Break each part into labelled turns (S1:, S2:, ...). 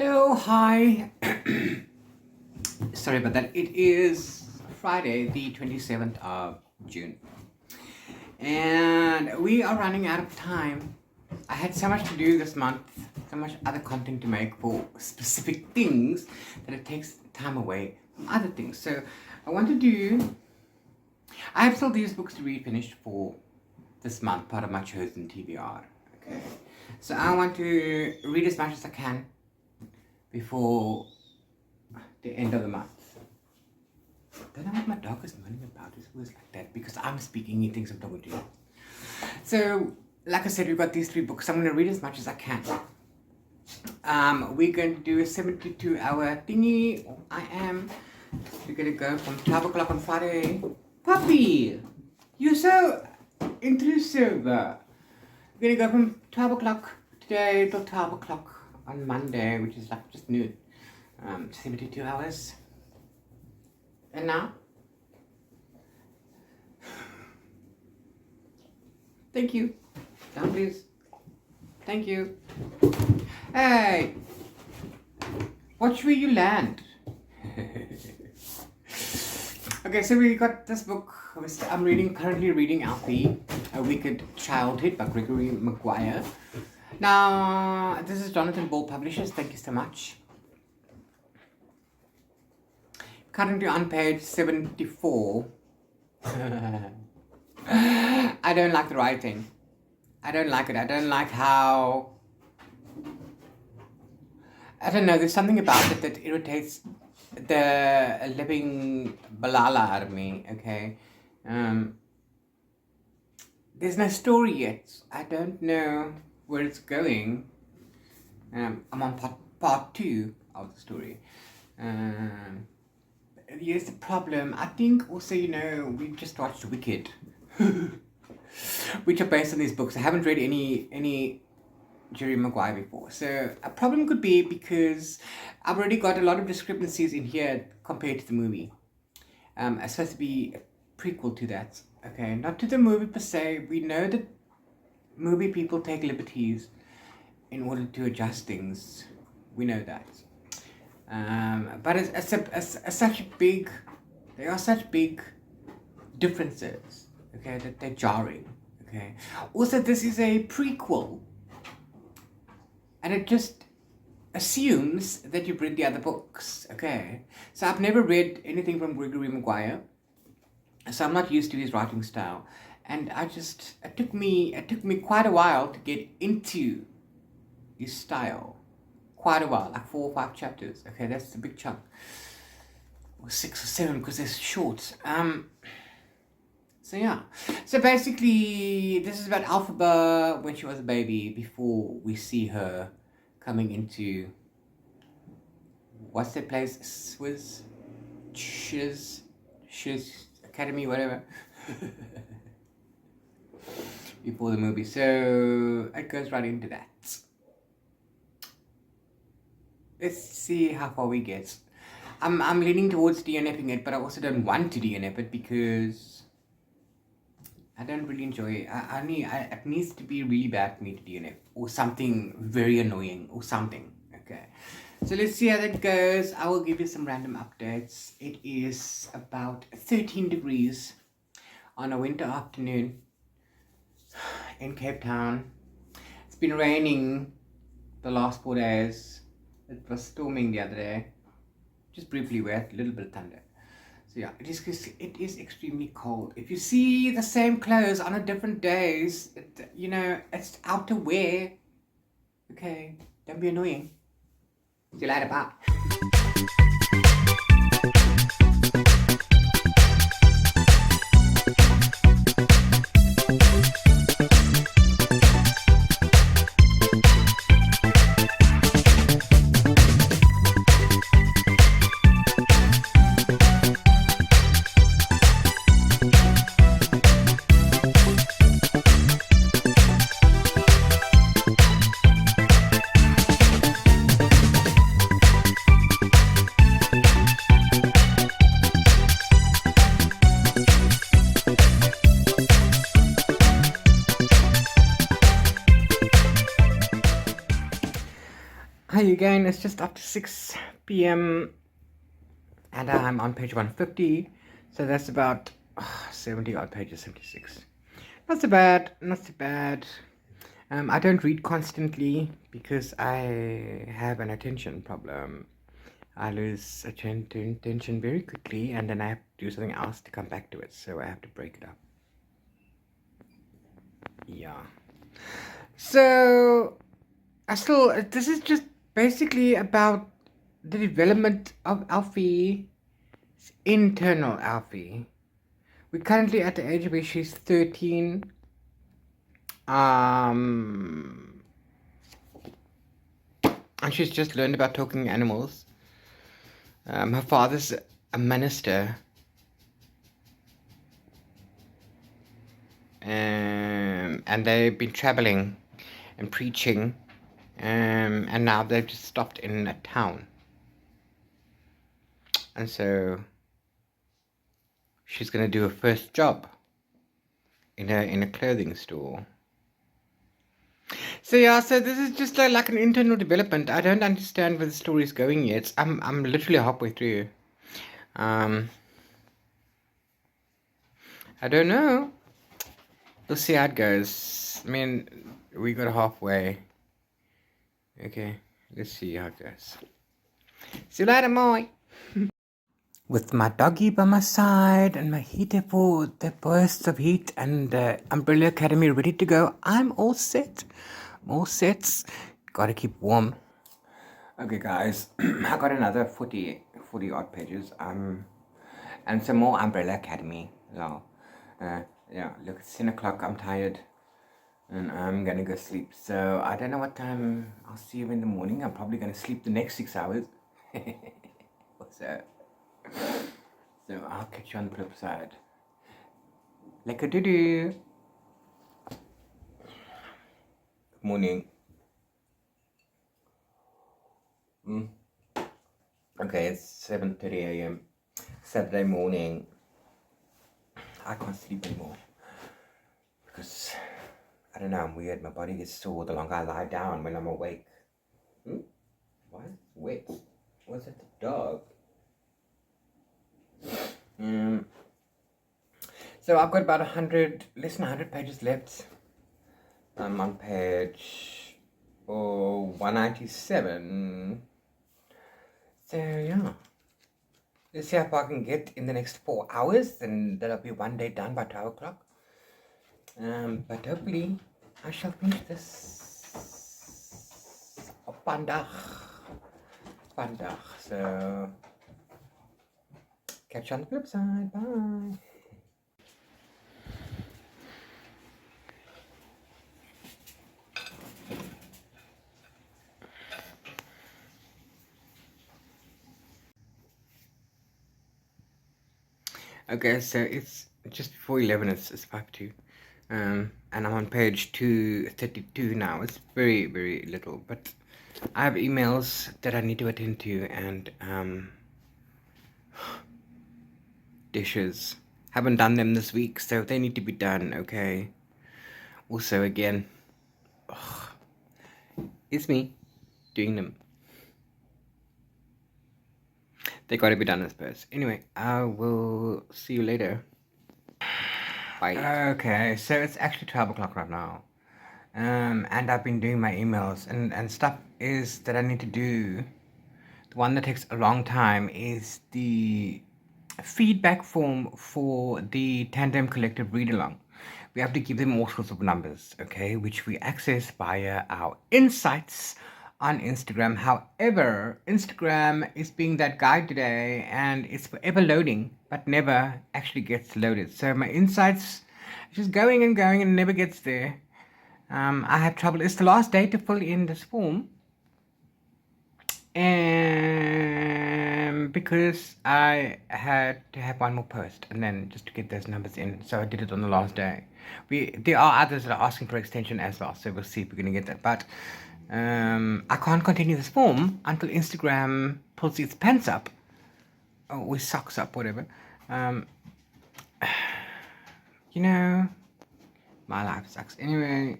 S1: Hello, hi. Sorry about that. It is Friday, the 27th of June. And we are running out of time. I had so much to do this month, so much other content to make for specific things that it takes time away from other things. So I have still these books to read finished for this month, part of my chosen TBR. Okay. So I want to read as much as I can before the end of the month. I don't know what my dog is moaning about. It's always like that because I'm speaking, he thinks I'm talking to you. So, like I said, we've got these 3 books. I'm going to read as much as I can. We're going to do a 72-hour thingy. We're going to go from 12 o'clock on Friday. Puppy! You're so intrusive. We're going to go from 12 o'clock today till 12 o'clock on Monday, which is like just noon. 72 hours. And now? Thank you. Down, please. Thank you. Hey! Watch where you land. Okay, so we got this book. I'm currently reading Alfie, A Wicked Childhood by Gregory Maguire. Now, this is Jonathan Ball Publishers. Thank you so much. Currently on page 74. I don't like the writing. I don't like it. I don't like how... I don't know, there's something about it that irritates the living balala out of me, okay? There's no story yet. I don't know where it's going. I'm on part 2 of the story. Here's the problem. I think also, we just watched Wicked, which are based on these books. I haven't read any Jerry Maguire before. So a problem could be because I've already got a lot of discrepancies in here compared to the movie. It's supposed to be a prequel to that. Okay, not to the movie per se. We know that movie people take liberties in order to adjust things. We know that. But there are such big differences, okay, that they're jarring, okay. Also, this is a prequel, and it just assumes that you've read the other books, okay. So I've never read anything from Gregory Maguire, so I'm not used to his writing style, and it took me quite a while to get into his style. Quite a while, like 4 or 5 chapters. Okay, that's a big chunk. Or 6 or 7 because they're short. So yeah. So basically, this is about Alphaba when she was a baby before we see her coming into, what's that place? Shiz Academy, whatever. Before the movie. So it goes right into that. Let's see how far we get. I'm leaning towards DNFing it, but I also don't want to DNF it because I don't really enjoy it. It needs to be really bad for me to DNF, or something very annoying, or something. Okay, so let's see how that goes. I will give you some random updates. It is about 13 degrees on a winter afternoon in Cape Town. It's been raining the last 4 days. It was storming the other day, just briefly wet, a little bit of thunder. So yeah, it is extremely cold. If you see the same clothes on a different days, it's outerwear. Okay, don't be annoying. See you later, bye. Hi again, it's just after 6 p.m. and I'm on page 150, so that's about 70 odd pages, 76. Not so bad, not so bad. I don't read constantly because I have an attention problem. I lose attention very quickly and then I have to do something else to come back to it, so I have to break it up. Yeah. So, this is just basically about the development of Alfie's internal Alfie. We're currently at the age where she's 13. And she's just learned about talking to animals. Her father's a minister. And they've been traveling and preaching. And now they've just stopped in a town. And so she's going to do her first job in a clothing store. So yeah, so this is just like an internal development. I don't understand where the story is going yet. I'm literally halfway through. I don't know. We'll see how it goes. I mean, we got halfway. Okay, let's see how it goes. See you later, Moy. With my doggy by my side and my heater for the bursts of heat and the Umbrella Academy ready to go, I'm all set. All sets. Gotta keep warm. Okay, guys, I got another 40 odd pages. And some more Umbrella Academy. So, yeah, look, it's 10 o'clock. I'm tired. And I'm gonna go sleep. So, I don't know what time I'll see you in the morning. I'm probably gonna sleep the next 6 hours. What's that? So, I'll catch you on the flip side. Like a doo-doo. Good morning. Okay, it's 7:30 a.m. Saturday morning. I can't sleep anymore because I don't know, I'm weird. My body gets sore the longer I lie down when I'm awake. Why is it wet? Was it the dog? So I've got about less than 100 pages left. I'm on page 197. So yeah, let's see how far I can get in the next 4 hours, and that'll be one day done by 12 o'clock. But hopefully I shall finish this op vandag. So catch you on the flip side. Bye. Okay, so it's just before 11, it's 5:02. And I'm on page 232 now. It's very, very little, but I have emails that I need to attend to, and dishes. Haven't done them this week, so they need to be done, okay? Also, again, it's me doing them. They gotta be done first. Anyway, I will see you later. Bye. Okay, so it's actually 12 o'clock right now. And I've been doing my emails and stuff is that I need to do. The one that takes a long time is the feedback form for the Tandem Collective read-along. We have to give them all sorts of numbers, okay, which we access via our insights on Instagram. However, Instagram is being that guide today and it's forever loading, but never actually gets loaded. So my insights is just going and going and never gets there. I have trouble. It's the last day to fill in this form. And because I had to have one more post and then just to get those numbers in, so I did it on the last day. There are others that are asking for extension as well, so we'll see if we're going to get that. But I can't continue this form until Instagram pulls its pants up or his socks up, whatever. You know, my life sucks. Anyway,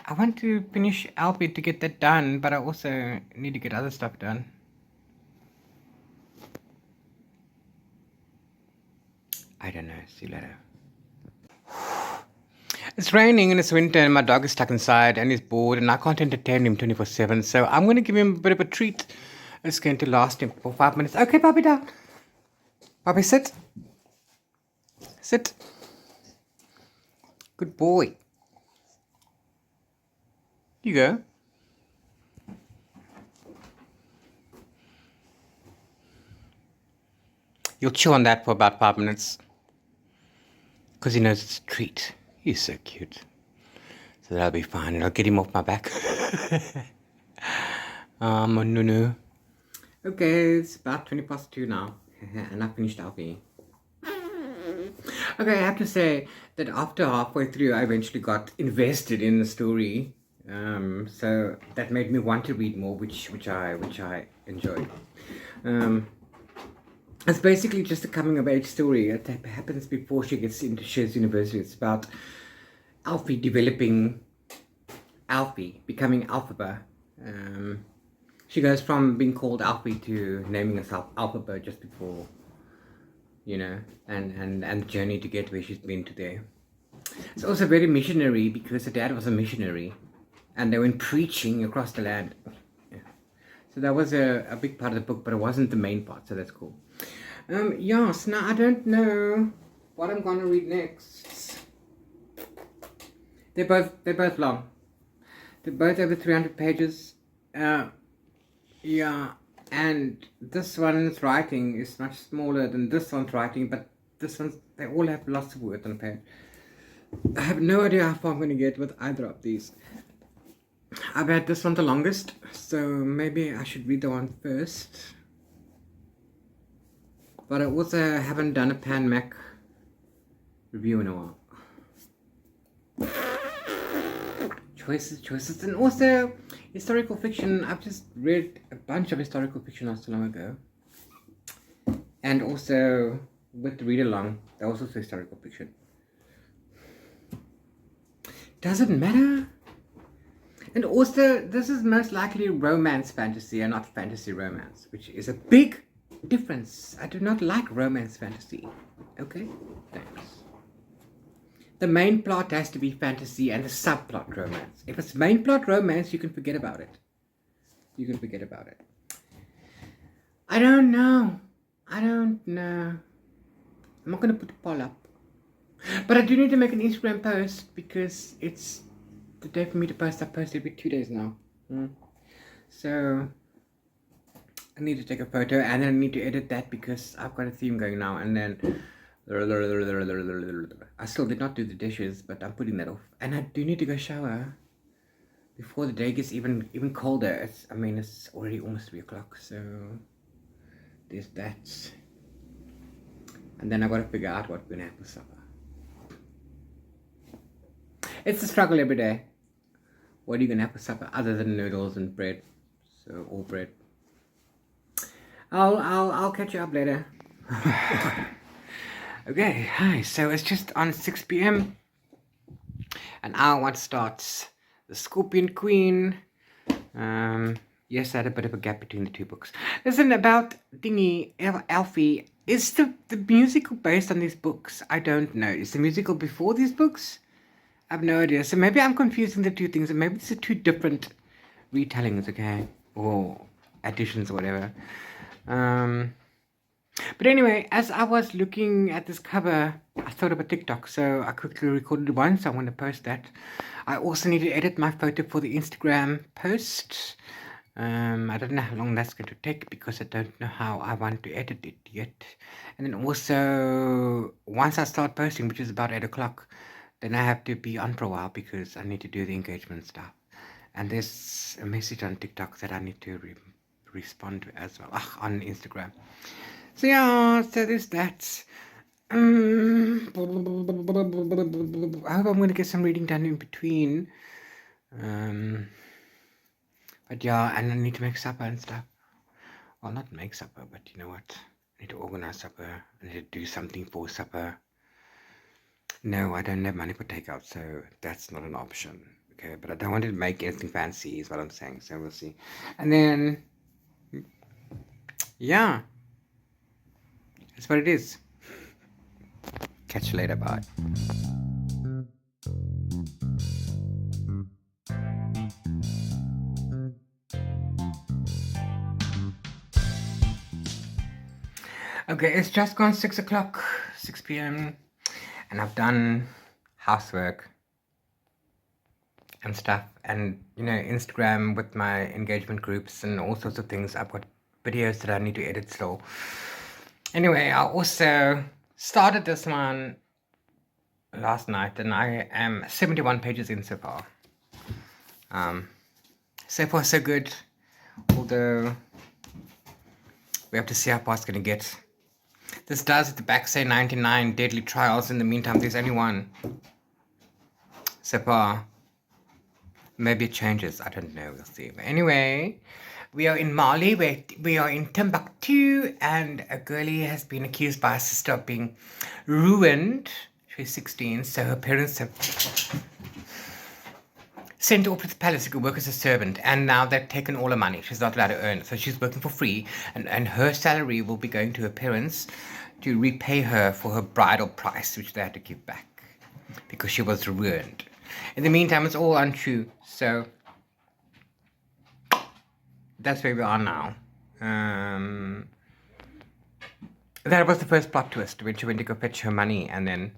S1: I want to finish Alfie to get that done, but I also need to get other stuff done. I don't know. See you later. It's raining and it's winter and my dog is stuck inside and he's bored and I can't entertain him 24/7. So I'm going to give him a bit of a treat. It's going to last him for 5 minutes. Okay, puppy, down. Puppy, sit. Sit. Good boy. You go. You'll chew on that for about 5 minutes. Because he knows it's a treat. He's so cute. So that'll be fine. And I'll get him off my back. No. Okay, it's about 2:20 now. And I finished Alfie. Okay, I have to say that after halfway through, I eventually got invested in the story. So that made me want to read more, which I enjoyed. It's basically just a coming of age story. It happens before she gets into Shiz University. It's about Alfie becoming Alphaba. She goes from being called Alfie to naming herself Alphaba just before, and the journey to get where she's been today. It's also very missionary because her dad was a missionary and they went preaching across the land. Yeah. So that was a big part of the book, but it wasn't the main part, so that's cool. So now I don't know what I'm going to read next. They're both long. They're both over 300 pages. And this one's writing is much smaller than this one's writing, but they all have lots of words on the page. I have no idea how far I'm going to get with either of these. I've had this one the longest, so maybe I should read the one first. But I also haven't done a Pan Mac review in a while. Choices, and also historical fiction. I've just read a bunch of historical fiction not so long ago. And also with the read-along, that was also historical fiction. Doesn't matter. And also, this is most likely romance fantasy and not fantasy romance, which is a big difference. I do not like romance fantasy. Okay? Thanks. The main plot has to be fantasy and the subplot romance. If it's main plot romance, you can forget about it. I don't know. I'm not going to put a poll up. But I do need to make an Instagram post because it's the day for me to post. I post every 2 days now. So I need to take a photo and then I need to edit that because I've got a theme going now. And then I still did not do the dishes, but I'm putting that off. And I do need to go shower before the day gets even colder. It's already almost 3 o'clock, so there's that. And then I've got to figure out what we're going to have for supper. It's a struggle every day. What are you going to have for supper other than noodles and bread? So, all bread. I'll catch you up later. Okay, hi. So it's just on 6 p.m. and I want to start The Scorpion Queen. Yes, I had a bit of a gap between the two books. Listen, about Alfie, is the musical based on these books? I don't know. Is the musical before these books? I have no idea. So maybe I'm confusing the two things, and maybe these are two different retellings, okay? Or additions or whatever. But anyway, as I was looking at this cover, I thought of a TikTok, so I quickly recorded one, so I want to post that. I also need to edit my photo for the Instagram post. I don't know how long that's going to take because I don't know how I want to edit it yet. And then also, once I start posting, which is about 8 o'clock, then I have to be on for a while because I need to do the engagement stuff. And there's a message on TikTok that I need to respond to as well, on Instagram. So yeah, so there's that. I hope I'm going to get some reading done in between. But yeah, and I need to make supper and stuff. Well, not make supper, but you know what? I need to organize supper. I need to do something for supper. No, I don't have money for takeout, so that's not an option. Okay, but I don't want to make anything fancy is what I'm saying, so we'll see. And then, yeah, that's what it is. Catch you later, bye. Okay, it's just gone 6 o'clock, 6 p.m. and I've done housework and stuff, and Instagram with my engagement groups and all sorts of things. I've got videos that I need to edit still. Anyway, I also started this one last night, and I am 71 pages in so far. So far so good, although we have to see how far it's going to get. This does at the back say 99 deadly trials. In the meantime, there's only one so far. Maybe it changes, I don't know, we'll see. But anyway, we are in Mali, we are in Timbuktu, and a girlie has been accused by her sister of being ruined. She's 16, so her parents have sent her off to the palace to go work as a servant, and now they've taken all her money. She's not allowed to earn, so she's working for free, and her salary will be going to her parents to repay her for her bridal price, which they had to give back, because she was ruined. In the meantime, it's all untrue, so that's where we are now. That was the first plot twist, when she went to go fetch her money, and then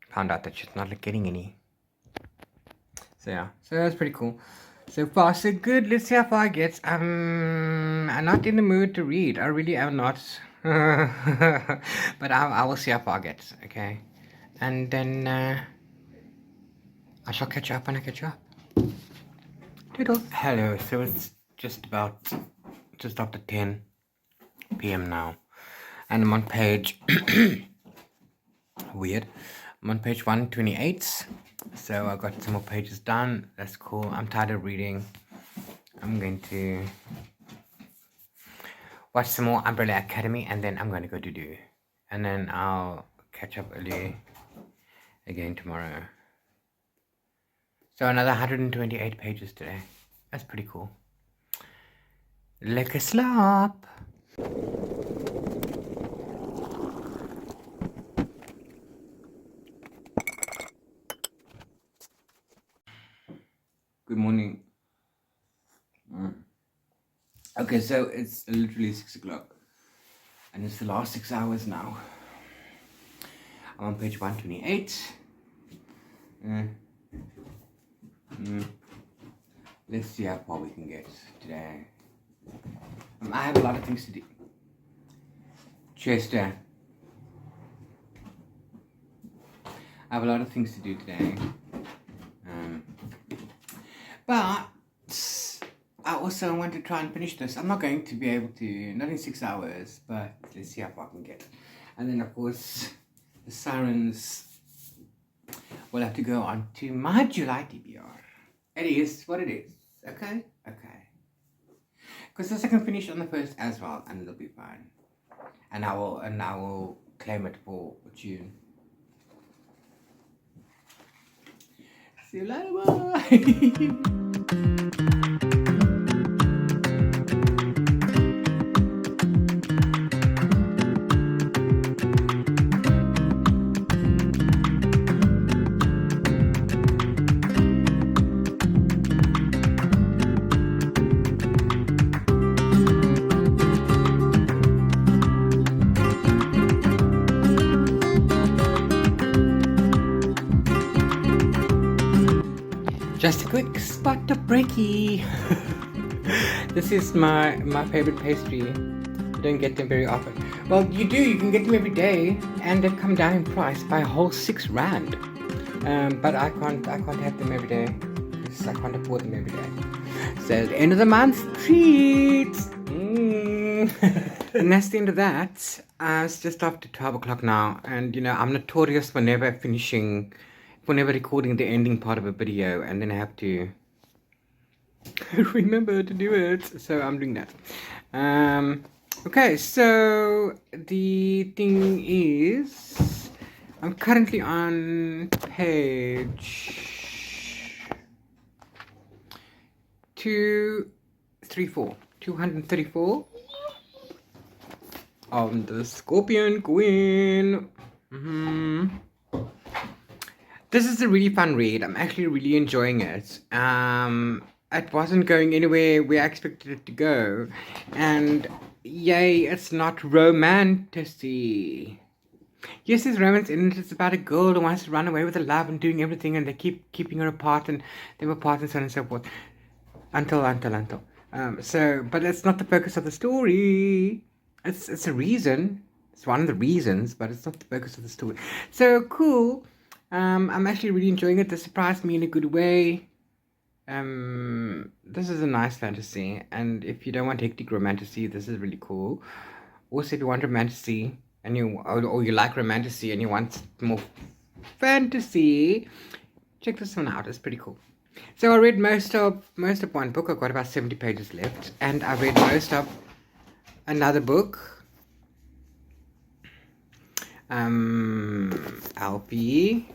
S1: found out that she's not getting any. So yeah, so that's pretty cool. So far so good. Let's see how far it gets. I'm not in the mood to read. I really am not. But I will see how far it gets, okay? And then I shall catch you up when I catch you up. Toodles. Hello, so it's just after 10 p.m. now. And I'm on page, weird, I'm on page 128. So I got some more pages done. That's cool. I'm tired of reading. I'm going to watch some more Umbrella Academy, and then I'm going to go to do. And then I'll catch up early again tomorrow. So another 128 pages today. That's pretty cool. Lekker slaap. Good morning. Okay, so it's literally 6 o'clock, and it's the last 6 hours now. I'm on page 128. Let's see how far we can get today. I have a lot of things to do. Chester. I have a lot of things to do today. But I also want to try and finish this. I'm not going to be able to, not in 6 hours, but let's see how far I can get. And then of course, the sirens will have to go on to my July TBR. It is what it is, okay? Okay. Because this I can finish on the 1st as well, and it'll be fine. And I will claim it for June. See you later, bye! Just a quick spot of breaky. This is my favorite pastry. You don't get them very often. Well, you do. You can get them every day, and they've come down in price by a whole 6 rand. But I can't have them every day. I can't afford them every day. So at the end of the month, treats. And that's the end of that. It's just after 12 o'clock now, and I'm notorious for never recording the ending part of a video, and then I have to remember to do it. So I'm doing that. Okay, so the thing is, I'm currently on page 234 on the Scorpion Queen. This is a really fun read. I'm actually really enjoying it. It wasn't going anywhere where I expected it to go, and yay, it's not romantic-y. Yes, there's romance in it. It's about a girl who wants to run away with her love and doing everything, and they keep keeping her apart, and they were apart and so on and so forth. Until. But it's not the focus of the story. It's a reason. It's one of the reasons, but it's not the focus of the story. So cool. I'm actually really enjoying it. This surprised me in a good way. This is a nice fantasy, and if you don't want hectic romantasy, this is really cool. Also, if you want romantasy and or you like romantasy and you want more fantasy, check this one out. It's pretty cool. So I read most of one book. I've got about 70 pages left, and I read most of another book. Alfie.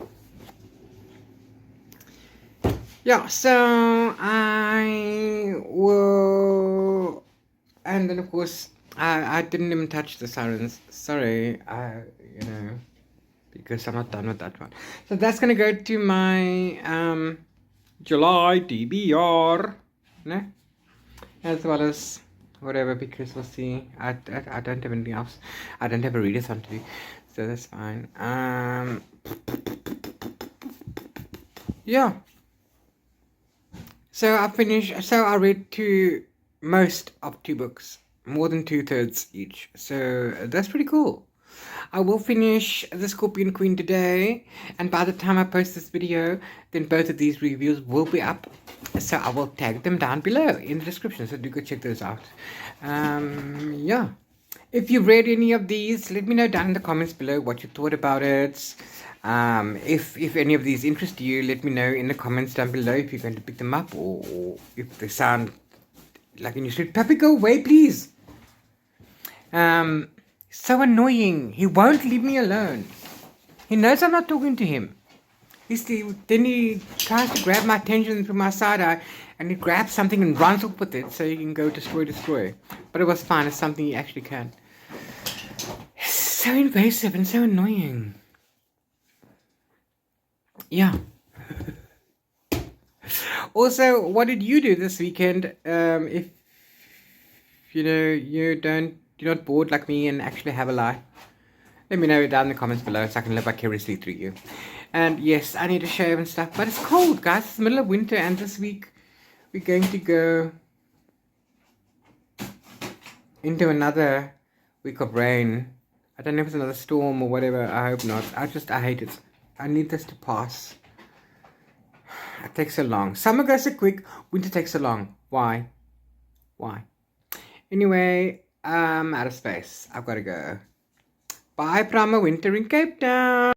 S1: Yeah, so I will, and then of course I didn't even touch the sirens. Sorry, because I'm not done with that one. So that's gonna go to my July TBR, no? As well as whatever, because we'll see. I don't have anything else. I don't have a readathon to do, so that's fine. Yeah. So I read most of 2 books, more than 2/3 each. So that's pretty cool. I will finish The Scorpion Queen today, and by the time I post this video, then both of these reviews will be up. So I will tag them down below in the description, so do go check those out. Yeah. If you've read any of these, let me know down in the comments below what you thought about it. If any of these interest you, let me know in the comments down below if you're going to pick them up, or if they sound like you should. Puppy, go away, please. So annoying. He won't leave me alone. He knows I'm not talking to him. Then he tries to grab my attention through my side eye, and he grabs something and runs off with it so he can go destroy. But it was fine. It's something he actually can. It's so invasive and so annoying. Yeah. Also, what did you do this weekend? If you're not bored like me and actually have a life, let me know down in the comments below so I can live vicariously through you. And yes, I need to shave and stuff, but it's cold, guys. It's the middle of winter, and this week we're going to go into another week of rain. I don't know if it's another storm or whatever. I hope not. I hate it. I need this to pass. It takes so long. Summer goes so quick. Winter takes so long. Why? Anyway, I'm out of space. I've got to go. Bye from a winter in Cape Town.